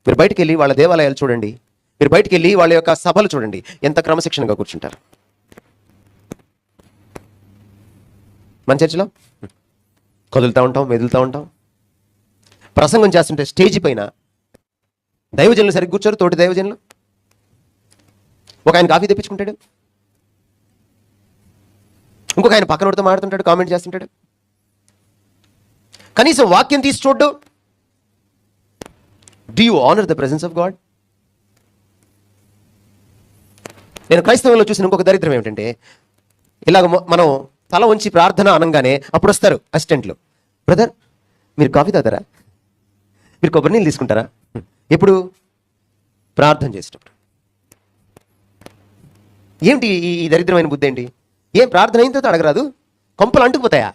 మీరు బయటికి వెళ్ళి వాళ్ళ దేవాలయాలు చూడండి, మీరు బయటికి వెళ్ళి వాళ్ళ యొక్క సభలు చూడండి, ఎంత క్రమశిక్షణగా కూర్చుంటారు. మన చర్చిలో కదులుతూ ఉంటాం, మెదులుతూ ఉంటాం. ప్రసంగం చేస్తుంటే స్టేజ్ పైన దైవజనులు సరిగ్గా కూర్చోరు, తోటి దైవజనులు. ఒక ఆయన కాఫీ తెప్పించుకుంటాడు, ఇంకొక ఆయన పక్కనోడితో మాడుతుంటాడు, కామెంట్ చేస్తుంటాడు. కనీసం వాక్యం తీసి చూడ్డు. Do you honour the presence of God? నేను క్రైస్తవంలో చూసిన ఇంకొక దరిద్రం ఏమిటంటే, ఇలాగ మనం తల ఉంచి ప్రార్థన అనగానే అప్పుడు వస్తారు అసిస్టెంట్లు. బ్రదర్, మీరు కాఫీ తాగుతారా? మీరు కొబ్బరి నీళ్ళు తీసుకుంటారా? ఎప్పుడు? ప్రార్థన చేసేటప్పుడు. ఏమిటి ఈ దరిద్రమైన బుద్ధి ఏంటి? ఏం ప్రార్థన అయిన తర్వాత అడగరాదు? కొంపలు అంటుకుపోతాయా?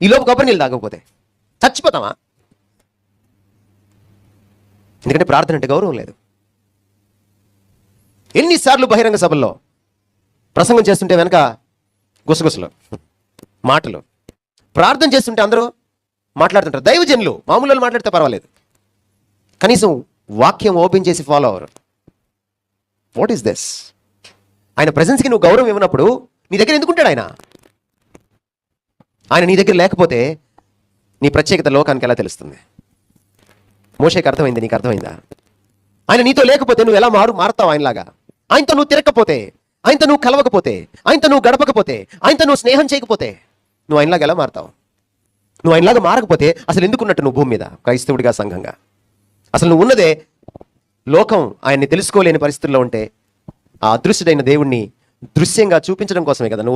ఈ లోపు కొబ్బరి నీళ్ళు తాగకపోతే చచ్చిపోతామా? ఎందుకంటే ప్రార్థన అంటే గౌరవం లేదు. ఎన్నిసార్లు బహిరంగ సభల్లో ప్రసంగం చేస్తుంటే వెనక గుసగుసలు, మాటలు. ప్రార్థన చేస్తుంటే అందరూ మాట్లాడుతుంటారు. దైవజనులు మామూలు మాట్లాడితే పర్వాలేదు, కనీసం వాక్యం ఓపెన్ చేసి follow hour. What is this? ఆయన ప్రెజెన్స్కి నువ్వు గౌరవం ఇవ్వనప్పుడు నీ దగ్గర ఎందుకుంటాడు ఆయన? ఆయన నీ దగ్గర లేకపోతే నీ ప్రత్యేకత లోకానికి ఎలా తెలుస్తుంది? మోషేకి అర్థమైంది, నీకు అర్థమైందా? ఆయన నీతో లేకపోతే నువ్వు ఎలా మారుతావు ఆయనలాగా? ఆయనతో నువ్వు తిరగకపోతే, ఆయనతో నువ్వు కలవకపోతే, ఆయనతో నువ్వు గడపకపోతే, ఆయనతో నువ్వు స్నేహం చేయకపోతే నువ్వు ఆయనలాగా ఎలా మారుతావు? నువ్వు ఆయనలాగా మారకపోతే అసలు ఎందుకున్నట్టు నువ్వు భూమి మీద క్రైస్తవుడిగా, సంఘంగా? అసలు నువ్వు ఉన్నదే లోకం ఆయన్ని తెలుసుకోలేని పరిస్థితుల్లో ఉంటే ఆ అదృశ్యుడైన దేవుణ్ణి దృశ్యంగా చూపించడం కోసమే కదా నువ్వు.